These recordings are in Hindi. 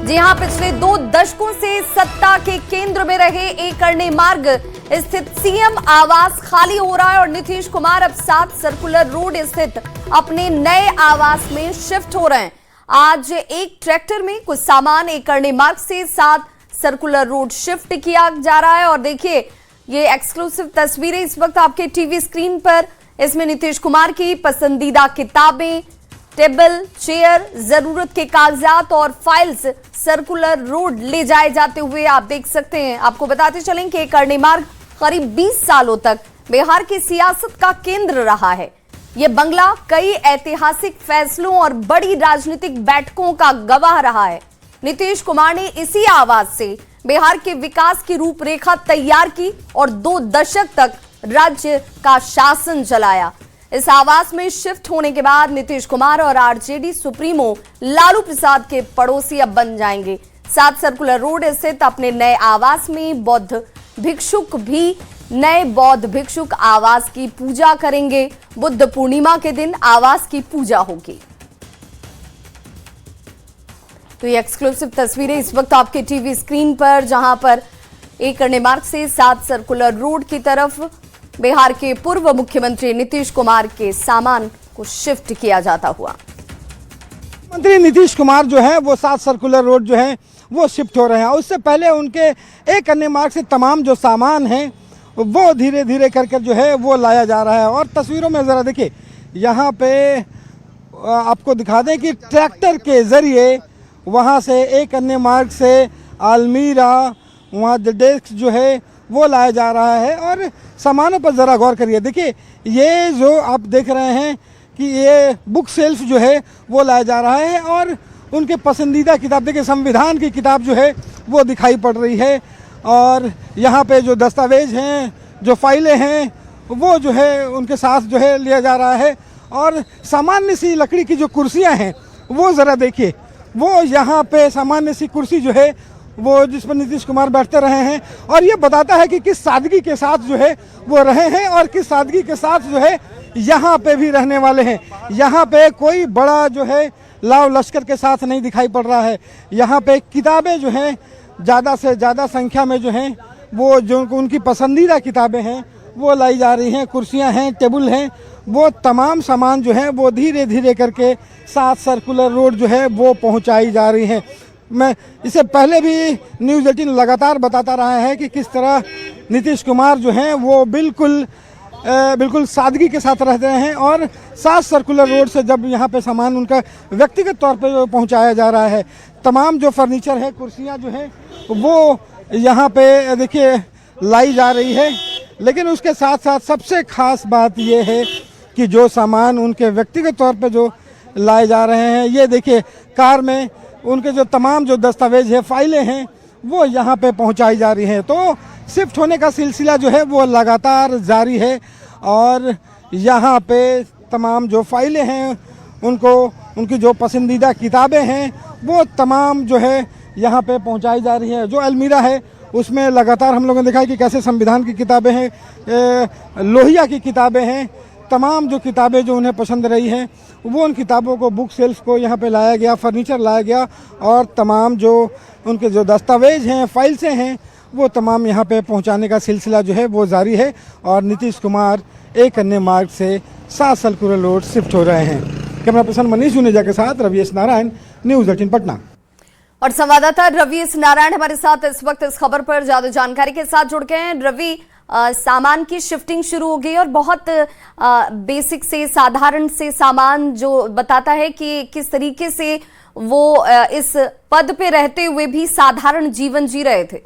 जी हां, पिछले 2 दशकों से सत्ता के केंद्र में रहे एक करनी मार्ग स्थित सीएम आवास खाली हो रहा है और नीतीश कुमार अब 7 सर्कुलर रोड स्थित अपने नए आवास में शिफ्ट हो रहे हैं। आज एक ट्रैक्टर में कुछ सामान एक करनी मार्ग से 7 सर्कुलर रोड शिफ्ट किया जा रहा है और देखिए ये एक्सक्लूसिव तस्वीरें इस वक्त आपके टीवी स्क्रीन पर। इसमें नीतीश कुमार की पसंदीदा किताबें, टेबल, चेयर, जरूरत के कागजात और फाइल्स सर्कुलर रोड ले जाए जाते हुए आप देख सकते हैं। आपको बताते चलें कि करनी मार्ग करीब 20 सालों तक बिहार की सियासत का केंद्र रहा है। यह बंगला कई ऐतिहासिक फैसलों और बड़ी राजनीतिक बैठकों का गवाह रहा है। नीतीश कुमार ने इसी आवाज से बिहार के विकास की रूपरेखा तैयार की और 2 दशक तक राज्य का शासन चलाया। इस आवास में शिफ्ट होने के बाद नीतीश कुमार और आरजेडी सुप्रीमो लालू प्रसाद के पड़ोसी अब बन जाएंगे। 7 सर्कुलर रोड स्थित अपने नए आवास में बौद्ध भिक्षुक भी नए बौद्ध भिक्षुक आवास की पूजा करेंगे। बुद्ध पूर्णिमा के दिन आवास की पूजा होगी। तो ये एक्सक्लूसिव तस्वीरें इस वक्त आपके टीवी स्क्रीन पर, जहां पर एक करनी मार्ग से 7 सर्कुलर रोड की तरफ बिहार के पूर्व मुख्यमंत्री नीतीश कुमार के सामान को शिफ्ट किया जाता हुआ। मंत्री नीतीश कुमार जो है वो 7 सर्कुलर रोड जो है वो शिफ्ट हो रहे हैं। उससे पहले उनके एक करनी मार्ग से तमाम जो सामान है वो धीरे धीरे करके जो है वो लाया जा रहा है। और तस्वीरों में ज़रा देखिए, यहाँ पे आपको दिखा दें कि ट्रैक्टर के ज़रिए वहाँ से एक करनी मार्ग से अलमीरा, वहाँ डेस्क जो है वो लाया जा रहा है। और सामानों पर ज़रा गौर करिए, देखिए ये जो आप देख रहे हैं कि ये बुक सेल्फ जो है वो लाया जा रहा है और उनके पसंदीदा किताब, देखिए संविधान की किताब जो है वो दिखाई पड़ रही है। और यहाँ पे जो दस्तावेज हैं, जो फाइलें हैं, वो जो है उनके साथ जो है लिया जा रहा है। और सामान्य सी लकड़ी की जो कुर्सियाँ हैं वो ज़रा देखिए, वो यहाँ पे सामान्य सी कुर्सी जो है वो जिस पर नीतीश कुमार बैठते रहे हैं। और ये बताता है कि किस सादगी के साथ जो है वो रहे हैं और किस सादगी के साथ जो है यहाँ पे भी रहने वाले हैं। यहाँ पे कोई बड़ा जो है लाव लश्कर के साथ नहीं दिखाई पड़ रहा है। यहाँ पे किताबें जो हैं ज़्यादा से ज़्यादा संख्या में जो हैं वो जो उनकी पसंदीदा किताबें हैं वो लाई जा रही हैं। कुर्सियाँ हैं, टेबल हैं, वो तमाम सामान जो है वो धीरे धीरे करके 7 सर्कुलर रोड जो है वो पहुँचाई जा रही हैं। मैं इससे पहले भी न्यूज़ 18 लगातार बताता रहा है कि किस तरह नीतीश कुमार जो हैं वो बिल्कुल सादगी के साथ रहते हैं। और 7 सर्कुलर रोड से जब यहाँ पे सामान उनका व्यक्तिगत तौर पे पहुँचाया जा रहा है, तमाम जो फर्नीचर है, कुर्सियाँ जो हैं वो यहाँ पे देखिए लाई जा रही है। लेकिन उसके साथ साथ सबसे ख़ास बात ये है कि जो सामान उनके व्यक्तिगत तौर पे जो लाए जा रहे हैं, ये देखिए कार में उनके जो तमाम जो दस्तावेज है, फाइलें हैं, वो यहाँ पे पहुँचाई जा रही हैं। तो शिफ्ट होने का सिलसिला जो है वो लगातार जारी है। और यहाँ पे तमाम जो फाइलें हैं, उनकी जो पसंदीदा किताबें हैं वो तमाम जो है यहाँ पे पहुँचाई जा रही है। जो अलमीरा है उसमें लगातार हम लोगों ने देखा है कि कैसे संविधान की किताबें हैं, लोहिया की किताबें हैं, तमाम जो किताबें जो उन्हें पसंद रही हैं वो उन किताबों को, बुक सेल्फ को यहाँ पे लाया गया, फर्नीचर लाया गया और तमाम जो उनके जो दस्तावेज हैं, फाइल्सें हैं, वो तमाम यहाँ पे पहुँचाने का सिलसिला जो है वो जारी है। और नीतीश कुमार एक करनी मार्ग से 7 सर्कुलर रोड शिफ्ट हो रहे हैं। कैमरा पर्सन मनीष जुनेजा के साथ रवि एस नारायण, न्यूज़ 18 पटना। और संवाददाता रवि एस नारायण हमारे साथ इस वक्त इस खबर पर ज्यादा जानकारी के साथ जुड़ गए हैं। रवि, सामान की शिफ्टिंग शुरू हो गई और बहुत बेसिक से साधारण से सामान जो बताता है कि किस तरीके से वो इस पद पे रहते हुए भी साधारण जीवन जी रहे थे।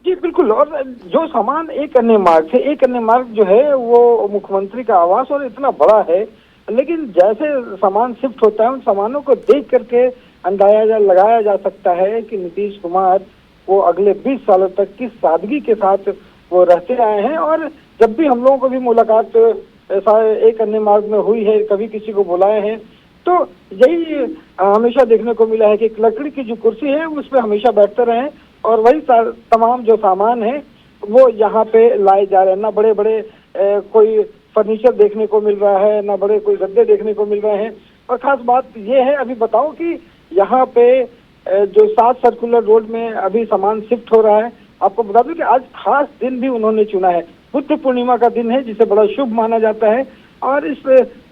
जी बिल्कुल। और जो सामान एक करनी मार्ग से, एक करनी मार्ग जो है वो मुख्यमंत्री का आवास और इतना बड़ा है, लेकिन जैसे सामान शिफ्ट होता है उन सामानों को देख करके अंदाजा लगाया जा सकता है कि नीतीश कुमार वो अगले 20 सालों तक किस सादगी के साथ वो रहते आए हैं। और जब भी हम लोगों को भी मुलाकात एक करनी मार्ग में हुई है, कभी किसी को बुलाए हैं, तो यही हमेशा देखने को मिला है कि लकड़ी की जो कुर्सी है उस पर हमेशा बैठते रहे और वही तमाम जो सामान है वो यहाँ पे लाए जा रहे हैं। ना बड़े बड़े कोई फर्नीचर देखने को मिल रहा है, ना बड़े कोई गद्दे देखने को मिल रहे हैं। और खास बात ये है, अभी बताऊं कि यहाँ पे जो 7 सर्कुलर रोड में अभी सामान शिफ्ट हो रहा है। आपको बता दूं कि आज खास दिन भी उन्होंने चुना है, बुद्ध पूर्णिमा का दिन है, जिसे बड़ा शुभ माना जाता है। और इस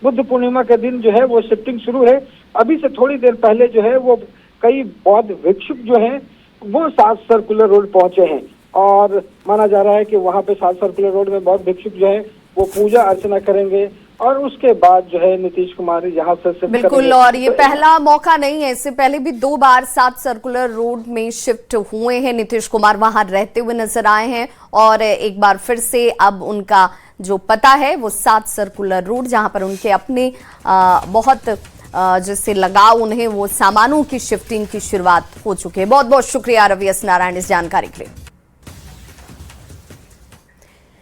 बुद्ध पूर्णिमा के दिन जो है वो शिफ्टिंग शुरू है। अभी से थोड़ी देर पहले जो है वो कई बौद्ध भिक्षुक जो हैं वो 7 सर्कुलर रोड पहुंचे हैं और माना जा रहा है कि वहां पे 7 सर्कुलर रोड में बौद्ध भिक्षुक जो है वो पूजा अर्चना करेंगे और उसके बाद जो है नीतीश कुमार यहाँ से शिफ्ट बिल्कुल। और ये पहला मौका नहीं है, इससे पहले भी 2 बार 7 सर्कुलर रोड में शिफ्ट हुए हैं। नीतीश कुमार वहां रहते हुए नजर आए हैं और एक बार फिर से अब उनका जो पता है वो 7 सर्कुलर रोड, जहां पर उनके अपने बहुत जिससे लगाव उन्हें वो सामानों की शिफ्टिंग की शुरुआत हो चुकी है। बहुत बहुत शुक्रिया रवि एस नारायण इस जानकारी के लिए।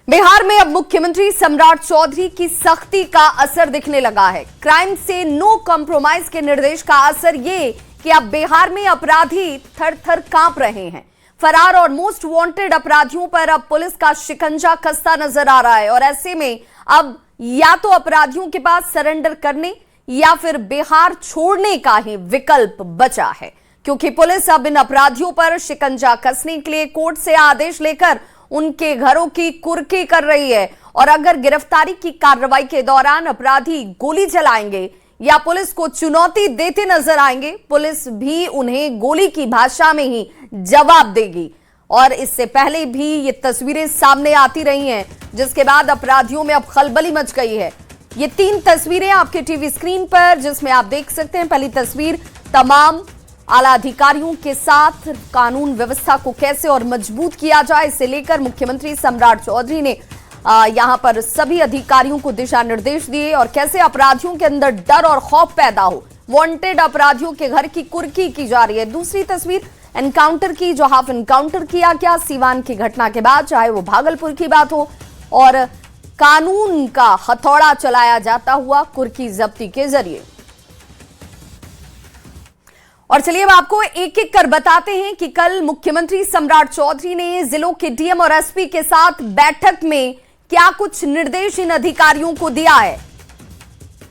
बिहार में अब मुख्यमंत्री सम्राट चौधरी की सख्ती का असर दिखने लगा है। क्राइम से नो कॉम्प्रोमाइज के निर्देश का असर ये कि अब बिहार में अपराधी थर थर कांप रहे हैं। फरार और मोस्ट वांटेड अपराधियों पर अब पुलिस का शिकंजा कसता नजर आ रहा है और ऐसे में अब या तो अपराधियों के पास सरेंडर करने या फिर बिहार छोड़ने का ही विकल्प बचा है, क्योंकि पुलिस अब इन अपराधियों पर शिकंजा कसने के लिए कोर्ट से आदेश लेकर उनके घरों की कुर्की कर रही है। और अगर गिरफ्तारी की कार्रवाई के दौरान अपराधी गोली चलाएंगे या पुलिस को चुनौती देते नजर आएंगे, पुलिस भी उन्हें गोली की भाषा में ही जवाब देगी। और इससे पहले भी ये तस्वीरें सामने आती रही हैं, जिसके बाद अपराधियों में अब खलबली मच गई है। ये 3 तस्वीरें आपके टीवी स्क्रीन पर, जिसमें आप देख सकते हैं। पहली तस्वीर तमाम आला अधिकारियों के साथ कानून व्यवस्था को कैसे और मजबूत किया जाए, इसे लेकर मुख्यमंत्री सम्राट चौधरी ने यहां पर सभी अधिकारियों को दिशा निर्देश दिए और कैसे अपराधियों के अंदर डर और खौफ पैदा हो, वांटेड अपराधियों के घर की कुर्की की जा रही है। दूसरी तस्वीर एनकाउंटर की, जो हाफ एनकाउंटर किया गया सीवान की घटना के बाद, चाहे वो भागलपुर की बात हो, और कानून का हथौड़ा चलाया जाता हुआ कुर्की जब्ती के जरिए। और चलिए अब आपको एक एक कर बताते हैं कि कल मुख्यमंत्री सम्राट चौधरी ने जिलों के डीएम और एसपी के साथ बैठक में क्या कुछ निर्देश इन अधिकारियों को दिया है।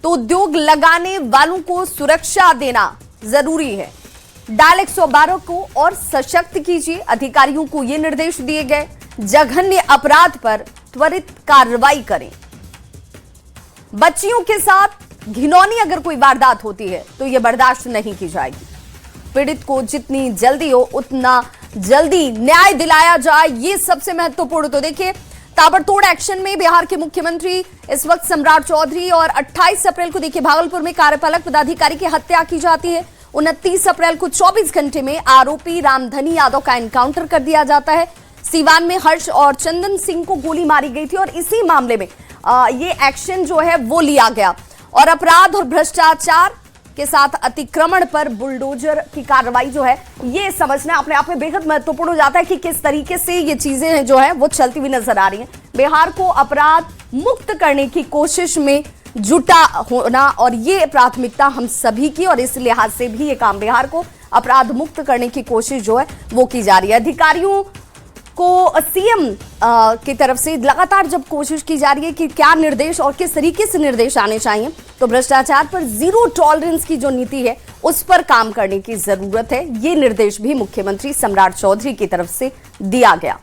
तो उद्योग लगाने वालों को सुरक्षा देना जरूरी है। डायल 112 को और सशक्त कीजिए, अधिकारियों को ये निर्देश दिए गए। जघन्य अपराध पर त्वरित कार्रवाई करें। बच्चियों के साथ घिनौनी अगर कोई वारदात होती है तो यह बर्दाश्त नहीं की जाएगी। पीड़ित को जितनी जल्दी हो उतना जल्दी न्याय दिलाया जाए, ये सबसे महत्वपूर्ण। तो देखिए, ताबड़तोड़ एक्शन में बिहार के मुख्यमंत्री इस वक्त सम्राट चौधरी, और 28 अप्रैल को देखिए भागलपुर में कार्यपालक पदाधिकारी की हत्या की जाती है। 29 अप्रैल को 24 घंटे में आरोपी रामधनी यादव का एनकाउंटर कर दिया जाता है। सीवान में हर्ष और चंदन सिंह को गोली मारी गई थी और इसी मामले में ये एक्शन जो है वो लिया गया। और अपराध और भ्रष्टाचार के साथ अतिक्रमण पर बुलडोजर की कार्रवाई जो है, ये समझना अपने आप में बेहद महत्वपूर्ण हो जाता है कि किस तरीके से ये चीजें जो है वो चलती हुई नजर आ रही हैं। बिहार को अपराध मुक्त करने की कोशिश में जुटा होना, और ये प्राथमिकता हम सभी की, और इस लिहाज से भी ये काम बिहार को अपराध मुक्त करने की कोशिश जो है वो की जा रही है। अधिकारियों को सीएम की तरफ से लगातार जब कोशिश की जा रही है कि क्या निर्देश और किस तरीके से निर्देश आने चाहिए, तो भ्रष्टाचार पर जीरो टॉलरेंस की जो नीति है उस पर काम करने की जरूरत है। ये निर्देश भी मुख्यमंत्री सम्राट चौधरी की तरफ से दिया गया।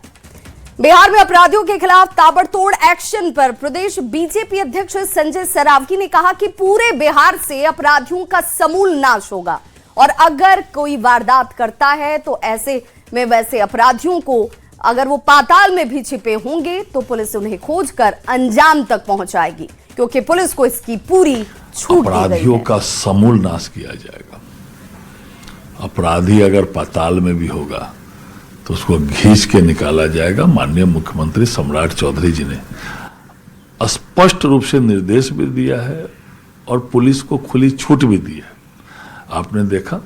बिहार में अपराधियों के खिलाफ ताबड़तोड़ एक्शन पर प्रदेश बीजेपी अध्यक्ष संजय सरावगी ने कहा कि पूरे बिहार से अपराधियों का समूल नाश होगा, और अगर कोई वारदात करता है तो ऐसे में वैसे अपराधियों को, अगर वो पाताल में भी छिपे होंगे, तो पुलिस उन्हें खोजकर अंजाम तक पहुंचाएगी, क्योंकि पुलिस को इसकी पूरी छूट दी गई है। अपराधियों का समूल नाश किया जाएगा। अपराधी अगर पाताल में भी होगा तो उसको घींच के निकाला जाएगा। माननीय मुख्यमंत्री सम्राट चौधरी जी ने स्पष्ट रूप से निर्देश भी दिया है और पुलिस को खुली छूट भी दी है। आपने देखा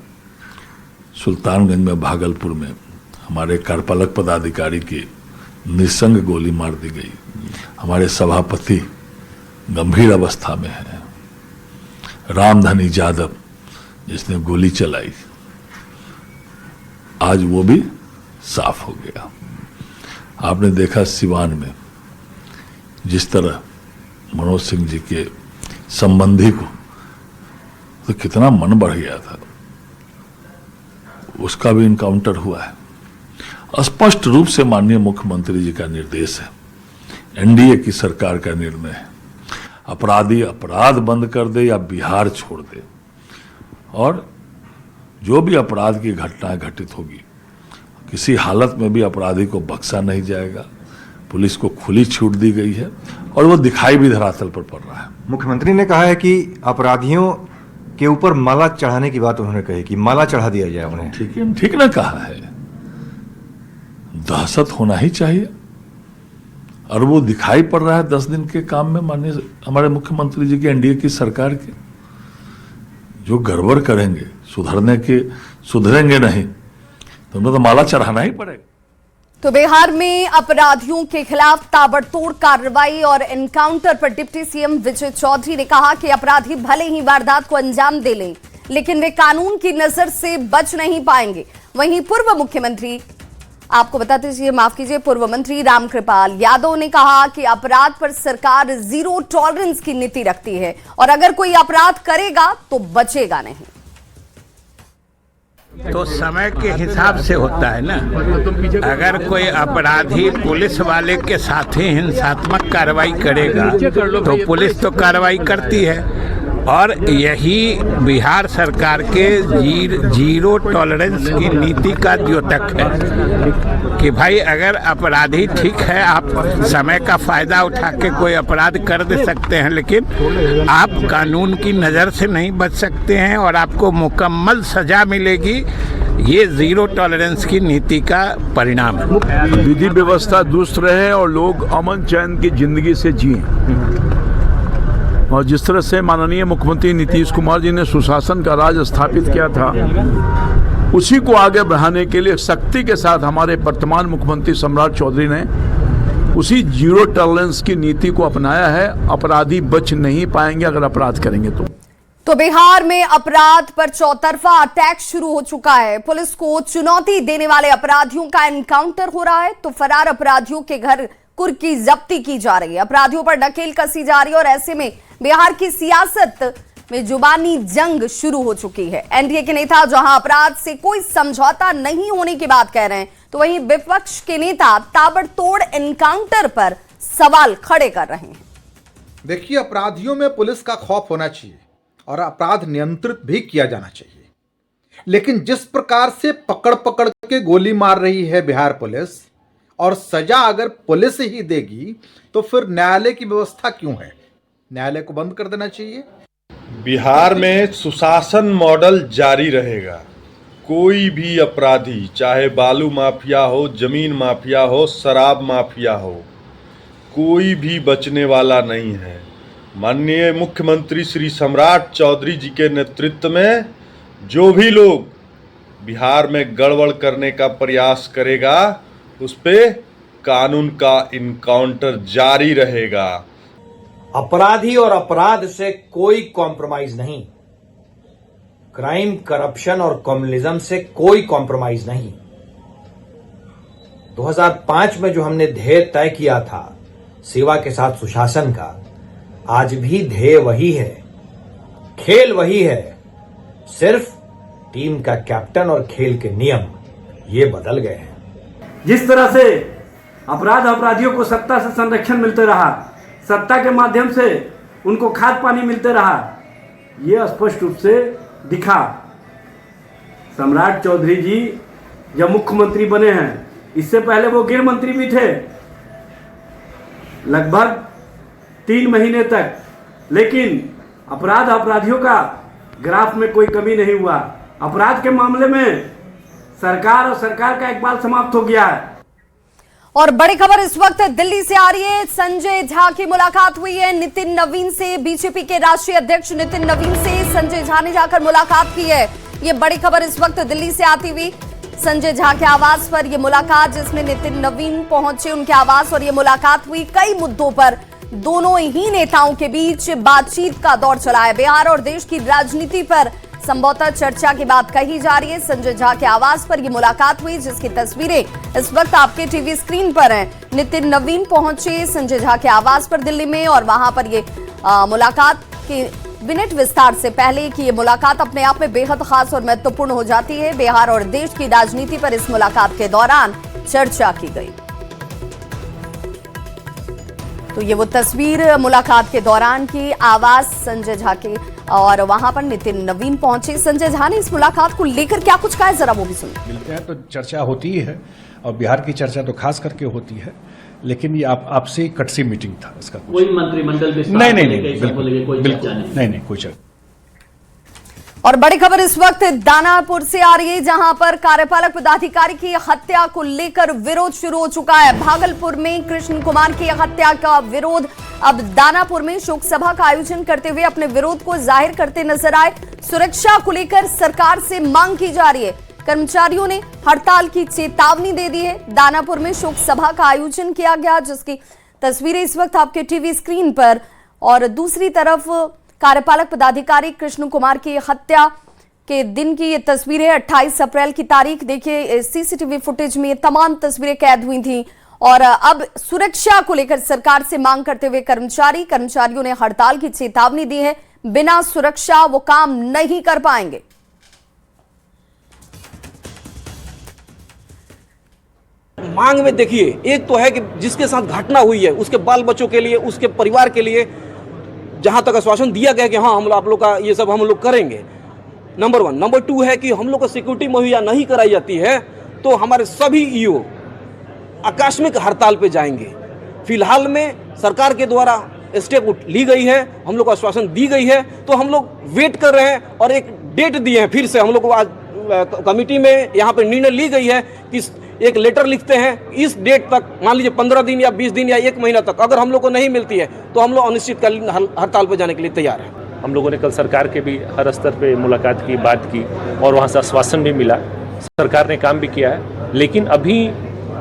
सुल्तानगंज में, भागलपुर में हमारे कार्यपालक पदाधिकारी की निसंग गोली मार दी गई। हमारे सभापति गंभीर अवस्था में है। रामधनी यादव जिसने गोली चलाई, आज वो भी साफ हो गया। आपने देखा सिवान में जिस तरह मनोज सिंह जी के संबंधी को, तो कितना मन बढ़ गया था। उसका भी इनकाउंटर हुआ है। स्पष्ट रूप से माननीय मुख्यमंत्री जी का निर्देश है, एनडीए की सरकार का निर्णय है, अपराधी अपराध बंद कर दे या बिहार छोड़ दे, और जो भी अपराध की घटनाएं घटित होगी किसी हालत में भी अपराधी को बख्शा नहीं जाएगा। पुलिस को खुली छूट दी गई है और वो दिखाई भी धरातल पर पड़ रहा है। मुख्यमंत्री ने कहा है कि अपराधियों के ऊपर माला चढ़ाने की बात उन्होंने कही कि माला चढ़ा दिया जाए उन्हें। ठीक ना कहा है, दहशत होना ही चाहिए और वो दिखाई पड़ रहा है 10 दिन के काम में माननीय हमारे मुख्यमंत्री जी की, एनडीए की सरकार के। जो गड़बड़ करेंगे सुधरेंगे नहीं तो उन्हें तो माला चढ़ाना ही पड़ेगा। तो बिहार में अपराधियों के खिलाफ ताबड़तोड़ कार्रवाई और एनकाउंटर पर डिप्टी सीएम विजय चौधरी ने कहा कि अपराधी भले ही वारदात को अंजाम दे लें, लेकिन वे कानून की नजर से बच नहीं पाएंगे। वहीं पूर्व मुख्यमंत्री, आपको बताते चलिए, माफ कीजिए, पूर्व मंत्री रामकृपाल यादव ने कहा कि अपराध पर सरकार जीरो टॉलरेंस की नीति रखती है और अगर कोई अपराध करेगा तो बचेगा नहीं। तो समय के हिसाब से होता है ना। अगर कोई अपराधी पुलिस वाले के साथ ही हिंसात्मक कार्रवाई करेगा तो पुलिस तो कार्रवाई करती है, और यही बिहार सरकार के जीरो टॉलरेंस की नीति का द्योतक है कि भाई अगर अपराधी ठीक है, आप समय का फायदा उठा के कोई अपराध कर दे सकते हैं, लेकिन आप कानून की नज़र से नहीं बच सकते हैं और आपको मुकम्मल सजा मिलेगी। ये जीरो टॉलरेंस की नीति का परिणाम है। विधि व्यवस्था दुरुस्त रहे और लोग अमन चैन की जिंदगी से जिए, और जिस तरह से माननीय मुख्यमंत्री नीतीश कुमार जी ने सुशासन का राज स्थापित किया था, उसी को आगे बढ़ाने के लिए सख्ती के साथ हमारे वर्तमान मुख्यमंत्री सम्राट चौधरी ने उसी जीरो टॉलरेंस की नीति को अपनाया है। अपराधी बच नहीं पाएंगे अगर अपराध करेंगे तो बिहार में अपराध पर चौतरफा अटैक शुरू हो चुका है। पुलिस को चुनौती देने वाले अपराधियों का एनकाउंटर हो रहा है तो फरार अपराधियों के घर कुर्की जब्ती की जा रही है, अपराधियों पर नकेल कसी जा रही है और ऐसे में बिहार की सियासत में जुबानी जंग शुरू हो चुकी है। एनडीए के नेता जहां अपराध से कोई समझौता नहीं होने की बात कह रहे हैं तो वहीं विपक्ष के नेता ताबड़तोड़ एनकाउंटर पर सवाल खड़े कर रहे हैं। देखिए, अपराधियों में पुलिस का खौफ होना चाहिए और अपराध नियंत्रित भी किया जाना चाहिए, लेकिन जिस प्रकार से पकड़ पकड़ के गोली मार रही है बिहार पुलिस, और सजा अगर पुलिस ही देगी तो फिर न्यायालय की व्यवस्था क्यों है? न्यायालय को बंद कर देना चाहिए। बिहार में सुशासन मॉडल जारी रहेगा। कोई भी अपराधी, चाहे बालू माफिया हो, जमीन माफिया हो, शराब माफिया हो, कोई भी बचने वाला नहीं है। माननीय मुख्यमंत्री श्री सम्राट चौधरी जी के नेतृत्व में जो भी लोग बिहार में गड़बड़ करने का प्रयास करेगा उस पे कानून का इनकाउंटर जारी रहेगा। अपराधी और अपराध से कोई कॉम्प्रोमाइज नहीं, क्राइम, करप्शन और कम्युनिज्म से कोई कॉम्प्रोमाइज नहीं। 2005 में जो हमने ध्येय तय किया था सेवा के साथ सुशासन का, आज भी ध्येय वही है, खेल वही है, सिर्फ टीम का कैप्टन और खेल के नियम ये बदल गए हैं। जिस तरह से अपराधियों को सत्ता से संरक्षण मिलते रहा, सत्ता के माध्यम से उनको खाद पानी मिलते रहा, ये स्पष्ट रूप से दिखा। सम्राट चौधरी जी जब मुख्यमंत्री बने हैं, इससे पहले वो गृह मंत्री भी थे लगभग 3 महीने तक, लेकिन अपराधियों का ग्राफ में कोई कमी नहीं हुआ। अपराध के मामले में सरकार और सरकार का इकबाल समाप्त हो गया है। और बड़ी खबर इस वक्त दिल्ली से आ रही है। संजय झा की मुलाकात हुई है नितिन नवीन से। बीजेपी के राष्ट्रीय अध्यक्ष नितिन नवीन से संजय झा ने जाकर मुलाकात की है। ये बड़ी खबर इस वक्त दिल्ली से आती हुई। संजय झा के आवास पर यह मुलाकात, जिसमें नितिन नवीन पहुंचे उनके आवास और यह मुलाकात हुई। कई मुद्दों पर दोनों ही नेताओं के बीच बातचीत का दौर चला है। बिहार और देश की राजनीति पर संभवतः चर्चा की बात कही जा रही है। संजय झा के आवास पर यह मुलाकात हुई, जिसकी तस्वीरें इस वक्त आपके टीवी स्क्रीन पर हैं। नितिन नवीन पहुंचे संजय झा के आवास पर दिल्ली में और वहां पर ये मुलाकात के मिनट विस्तार से पहले कि ये मुलाकात अपने आप में बेहद खास और महत्वपूर्ण हो जाती है। बिहार और देश की राजनीति पर इस मुलाकात के दौरान चर्चा की गई। तो ये वो तस्वीर मुलाकात के दौरान की आवाज संजय झा की, और वहां पर नितिन नवीन पहुंचे। संजय झा ने इस मुलाकात को लेकर क्या कुछ कहा है, जरा वो भी सुनिए। मिलते हैं तो चर्चा होती ही है, और बिहार की चर्चा तो खास करके होती है, लेकिन ये आपसे कटसी मीटिंग था इसका। कोई मंत्रिमंडल नहीं कोई चर्चा। और बड़ी खबर इस वक्त दानापुर से आ रही है, जहां पर कार्यपालक पदाधिकारी की हत्या को लेकर विरोध शुरू हो चुका है। भागलपुर में कृष्ण कुमार की हत्या का विरोध अब दानापुर में शोक सभा का आयोजन करते हुए अपने विरोध को जाहिर करते नजर आए। सुरक्षा को लेकर सरकार से मांग की जा रही है। कर्मचारियों ने हड़ताल की चेतावनी दे दी है। दानापुर में शोक सभा का आयोजन किया गया, जिसकी तस्वीरें इस वक्त आपके टीवी स्क्रीन पर। और दूसरी तरफ कार्यपालक पदाधिकारी कृष्ण कुमार की हत्या के दिन की ये तस्वीरें, 28 अप्रैल की तारीख। देखिए सीसीटीवी फुटेज में ये तमाम तस्वीरें कैद हुई थी। और अब सुरक्षा को लेकर सरकार से मांग करते हुए कर्मचारियों ने हड़ताल की चेतावनी दी है। बिना सुरक्षा वो काम नहीं कर पाएंगे। मांग में देखिए, एक तो है कि जिसके साथ घटना हुई है उसके बाल बच्चों के लिए, उसके परिवार के लिए जहां तक आश्वासन दिया गया कि हाँ हम आप लोग का ये सब हम लोग करेंगे, नंबर 1। नंबर 2 है कि हम लोग को सिक्योरिटी मुहैया नहीं कराई जाती है तो हमारे सभी ईओ आकस्मिक हड़ताल पे जाएंगे। फिलहाल में सरकार के द्वारा स्टेप ली गई है, हम लोग को आश्वासन दी गई है, तो हम लोग वेट कर रहे हैं और एक डेट दिए हैं। फिर से हम लोग को आज कमेटी में यहाँ पे निर्णय ली गई है कि एक लेटर लिखते हैं, इस डेट तक, मान लीजिए 15 दिन या 20 दिन या 1 महीना तक अगर हम लोग को नहीं मिलती है तो हम लोग अनिश्चितकालीन हड़ताल पर जाने के लिए तैयार हैं। हम लोगों ने कल सरकार के भी हर स्तर पे मुलाकात की, बात की, और वहाँ से आश्वासन भी मिला। सरकार ने काम भी किया है, लेकिन अभी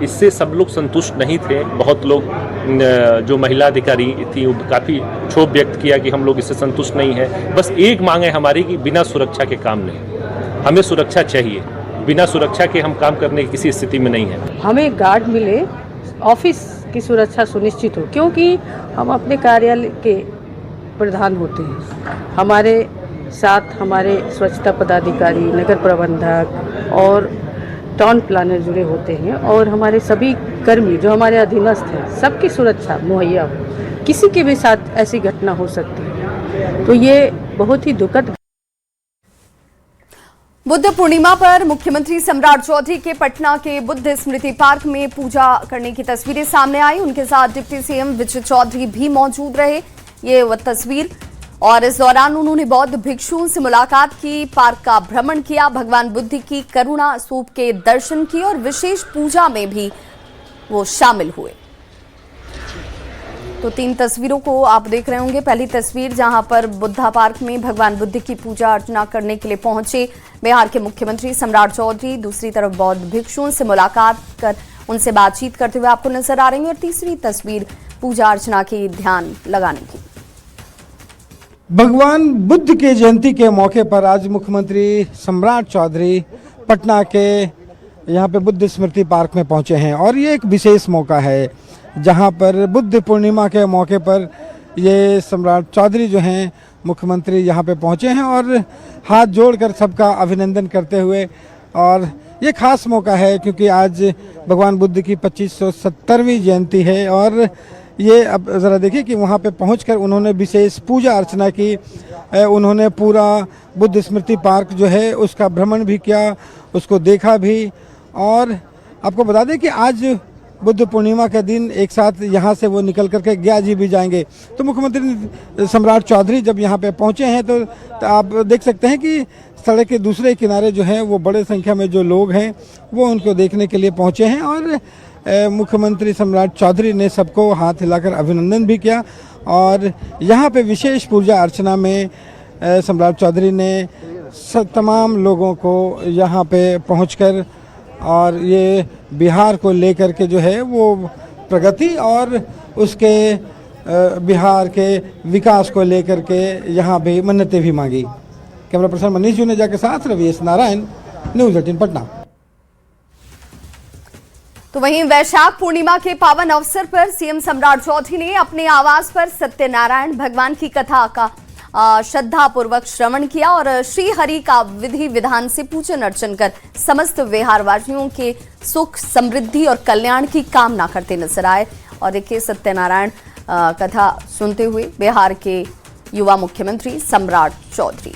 इससे सब लोग संतुष्ट नहीं थे। बहुत लोग, जो महिला अधिकारी थी, काफ़ी क्षोभ व्यक्त किया कि हम लोग इससे संतुष्ट नहीं है। बस एक मांग है हमारी कि बिना सुरक्षा के काम नहीं, हमें सुरक्षा चाहिए। बिना सुरक्षा के हम काम करने की किसी स्थिति में नहीं है। हमें गार्ड मिले, ऑफिस की सुरक्षा सुनिश्चित हो, क्योंकि हम अपने कार्यालय के प्रधान होते हैं। हमारे साथ हमारे स्वच्छता पदाधिकारी, नगर प्रबंधक और टाउन प्लानर जुड़े होते हैं, और हमारे सभी कर्मी जो हमारे अधीनस्थ हैं, सबकी सुरक्षा मुहैया हो। किसी के भी साथ ऐसी घटना हो सकती है, तो ये बहुत ही दुखद। बुद्ध पूर्णिमा पर मुख्यमंत्री सम्राट चौधरी के पटना के बुद्ध स्मृति पार्क में पूजा करने की तस्वीरें सामने आई। उनके साथ डिप्टी सीएम विजय चौधरी भी मौजूद रहे। ये वह तस्वीर, और इस दौरान उन्होंने बौद्ध भिक्षुओं से मुलाकात की, पार्क का भ्रमण किया, भगवान बुद्ध की करुणा स्तूप के दर्शन किए और विशेष पूजा में भी वो शामिल हुए। तो 3 तस्वीरों को आप देख रहे होंगे। पहली तस्वीर जहां पर बुद्धा पार्क में भगवान बुद्ध की पूजा अर्चना करने के लिए पहुंचे बिहार के मुख्यमंत्री सम्राट चौधरी। दूसरी तरफ बौद्ध भिक्षुओं से मुलाकात कर उनसे बातचीत करते हुए आपको नजर आ रही है। और तीसरी तस्वीर पूजा अर्चना की ध्यान लगाने की। भगवान बुद्ध के जयंती के मौके पर आज मुख्यमंत्री सम्राट चौधरी पटना के यहाँ पे बुद्ध स्मृति पार्क में पहुँचे हैं, और ये एक विशेष मौका है जहाँ पर बुद्ध पूर्णिमा के मौके पर ये सम्राट चौधरी जो हैं मुख्यमंत्री यहाँ पे पहुँचे हैं और हाथ जोड़कर सबका अभिनंदन करते हुए। और ये खास मौका है क्योंकि आज भगवान बुद्ध की 2570वीं जयंती है, और ये अब ज़रा देखिए कि वहाँ पे पहुंचकर उन्होंने विशेष पूजा अर्चना की। उन्होंने पूरा बुद्ध स्मृति पार्क जो है उसका भ्रमण भी किया, उसको देखा भी। और आपको बता दें कि आज बुद्ध पूर्णिमा के दिन एक साथ यहाँ से वो निकल करके गया जी भी जाएंगे। तो मुख्यमंत्री सम्राट चौधरी जब यहाँ पे पहुँचे हैं तो आप देख सकते हैं कि सड़क के दूसरे किनारे जो है वो बड़े संख्या में जो लोग हैं वो उनको देखने के लिए पहुँचे हैं। और मुख्यमंत्री सम्राट चौधरी ने सबको हाथ हिलाकर अभिनंदन भी किया। और यहाँ पे विशेष पूजा अर्चना में सम्राट चौधरी ने तमाम लोगों को यहाँ पे पहुँचकर और ये बिहार को लेकर के जो है वो प्रगति और उसके बिहार के विकास को लेकर के यहाँ भी मन्नतें भी मांगी। कैमरा पर्सन मनीष जुनेजा के साथ रवीश नारायण, न्यूज़ 18 पटना। तो वहीं वैशाख पूर्णिमा के पावन अवसर पर सीएम सम्राट चौधरी ने अपने आवास पर सत्यनारायण भगवान की कथा का श्रद्धा पूर्वक श्रवण किया और श्री हरि का विधि विधान से पूजन अर्चन कर समस्त विहारवासियों के सुख समृद्धि और कल्याण की कामना करते नजर आए। और देखिए सत्यनारायण कथा सुनते हुए बिहार के युवा मुख्यमंत्री सम्राट चौधरी।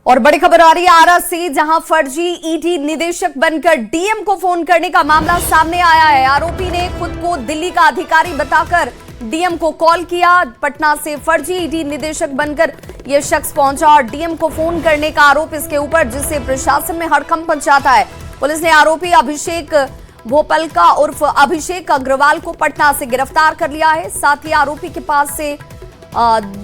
और बड़ी खबर आ रही है आरा से, जहां फर्जी ईडी निदेशक बनकर डीएम को फोन करने का मामला सामने आया है। आरोपी ने खुद को दिल्ली का अधिकारी बताकर डीएम को कॉल किया। पटना से फर्जी ईडी निदेशक बनकर यह शख्स पहुंचा और डीएम को फोन करने का आरोप इसके ऊपर, जिससे प्रशासन में हड़कंप मच जाता है। पुलिस ने आरोपी अभिषेक भोपलका उर्फ अभिषेक अग्रवाल को पटना से गिरफ्तार कर लिया है। साथ ही आरोपी के पास से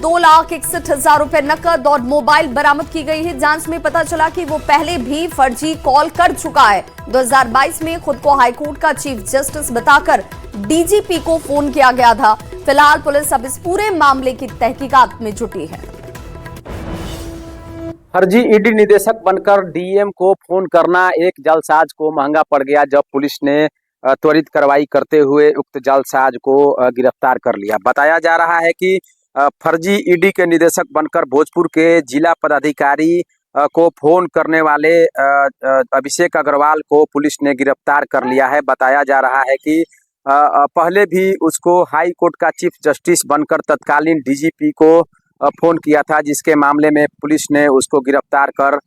2,61,000 रुपए नकद और मोबाइल बरामद की गई है। जांच में पता चला कि वो पहले भी फर्जी कॉल कर चुका है। 2022 में खुद को हाईकोर्ट का चीफ जस्टिस बताकर डीजीपी को फोन किया गया था। फिलहाल पुलिस अब इस पूरे मामले की तहकीकात में जुटी है। फर्जी ईडी निदेशक बनकर डीएम को फोन करना एक जालसाज को महंगा पड़ गया, जब पुलिस ने त्वरित कार्रवाई करते हुए उक्त जालसाज को गिरफ्तार कर लिया। बताया जा रहा है कि फर्जी ईडी के निदेशक बनकर भोजपुर के जिला पदाधिकारी को फोन करने वाले अभिषेक अग्रवाल को पुलिस ने गिरफ्तार कर लिया है। बताया जा रहा है कि पहले भी उसको हाई कोर्ट का चीफ जस्टिस बनकर तत्कालीन डीजीपी को फोन किया था, जिसके मामले में पुलिस ने उसको गिरफ्तार कर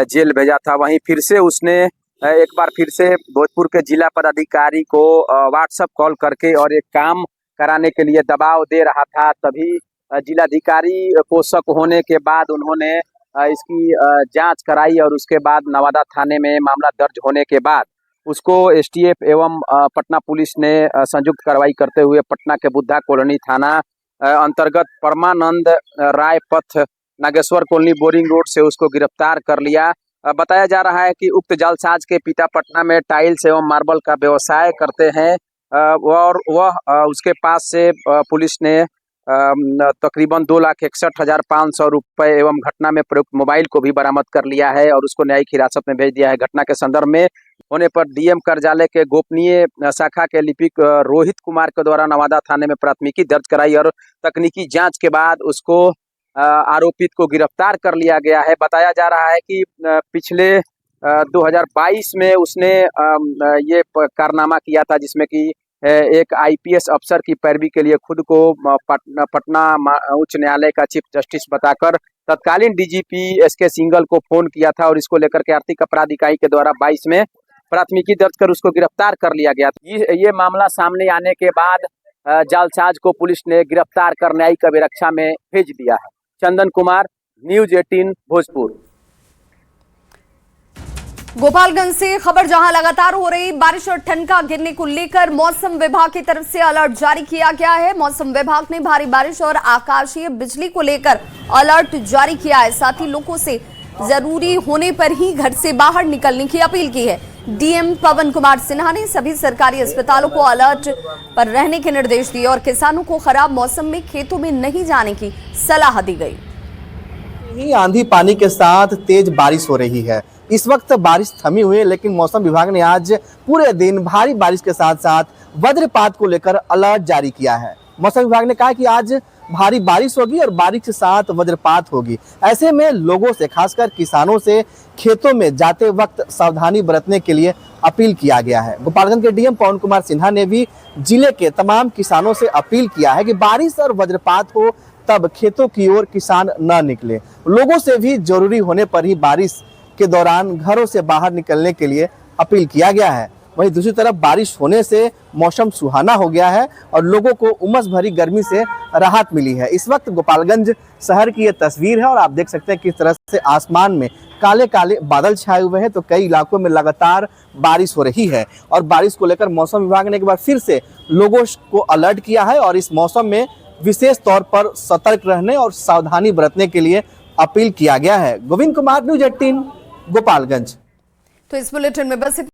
जेल भेजा था। वहीं फिर से उसने एक बार फिर से भोजपुर के जिला पदाधिकारी को व्हाट्सएप कॉल करके और एक काम कराने के लिए दबाव दे रहा था। तभी जिलाधिकारी को शक होने के बाद उन्होंने इसकी जांच कराई और उसके बाद नवादा थाने में मामला दर्ज होने के बाद उसको एसटीएफ एवं पटना पुलिस ने संयुक्त कार्रवाई करते हुए पटना के बुद्धा कॉलोनी थाना अंतर्गत परमानंद राय पथ नागेश्वर कॉलोनी बोरिंग रोड से उसको गिरफ्तार कर लिया। बताया जा रहा है कि उक्त जालसाज के पिता पटना में टाइल्स एवं मार्बल का व्यवसाय करते हैं और वह उसके पास से पुलिस ने तकरीबन 2,61,500 रुपए एवं घटना में प्रयुक्त मोबाइल को भी बरामद कर लिया है और उसको न्यायिक हिरासत में भेज दिया है। घटना के संदर्भ में होने पर डीएम कार्यालय के गोपनीय शाखा के लिपिक रोहित कुमार के द्वारा नवादा थाने में प्राथमिकी दर्ज कराई और तकनीकी जांच के बाद उसको आरोपित को गिरफ्तार कर लिया गया है। बताया जा रहा है कि पिछले 2022 में उसने ये कारनामा किया था, जिसमें कि एक आईपीएस अफसर की पैरवी के लिए खुद को पटना उच्च न्यायालय का चीफ जस्टिस बताकर तत्कालीन डीजीपी एसके सिंघल को फोन किया था और इसको लेकर के आर्थिक अपराध इकाई के द्वारा 22 में प्राथमिकी दर्ज कर उसको गिरफ्तार कर लिया गया था। ये मामला सामने आने के बाद जालसाज को पुलिस ने गिरफ्तार कर न्यायिक अभिरक्षा में भेज दिया है। चंदन कुमार, न्यूज 18 भोजपुर। गोपालगंज से खबर, जहां लगातार हो रही बारिश और ठनका गिरने को लेकर मौसम विभाग की तरफ से अलर्ट जारी किया गया है। मौसम विभाग ने भारी बारिश और आकाशीय बिजली को लेकर अलर्ट जारी किया है। साथ ही लोगों से जरूरी होने पर ही घर से बाहर निकलने की अपील की है। डीएम पवन कुमार सिन्हा ने सभी सरकारी अस्पतालों को अलर्ट पर रहने के निर्देश दिए और किसानों को खराब मौसम में खेतों में नहीं जाने की सलाह दी गई। आंधी पानी के साथ तेज बारिश हो रही है। इस वक्त बारिश थमी हुई है, लेकिन मौसम विभाग ने आज पूरे दिन भारी बारिश के साथ साथ वज्रपात को लेकर अलर्ट जारी किया है। मौसम विभाग ने कहा कि आज भारी बारिश होगी और बारिश के साथ वज्रपात होगी। ऐसे में लोगों से, खासकर किसानों से खेतों में जाते वक्त सावधानी बरतने के लिए अपील किया गया है। गोपालगंज के डीएम पवन कुमार सिन्हा ने भी जिले के तमाम किसानों से अपील किया है कि बारिश और वज्रपात हो तब खेतों की ओर किसान न निकले। लोगों से भी जरूरी होने पर ही बारिश के दौरान घरों से बाहर निकलने के लिए अपील किया गया है। वहीं दूसरी तरफ बारिश होने से मौसम सुहाना हो गया है और लोगों को उमस भरी गर्मी से राहत मिली है। इस वक्त गोपालगंज शहर की ये तस्वीर है और आप देख सकते हैं किस तरह से आसमान में काले काले बादल छाए हुए हैं। तो कई इलाकों में लगातार बारिश हो रही है और बारिश को लेकर मौसम विभाग ने एक बार फिर से लोगों को अलर्ट किया है और इस मौसम में विशेष तौर पर सतर्क रहने और सावधानी बरतने के लिए अपील किया गया है। गोविंद कुमार, न्यूज 18 गोपालगंज। तो इस बुलेटिन में बस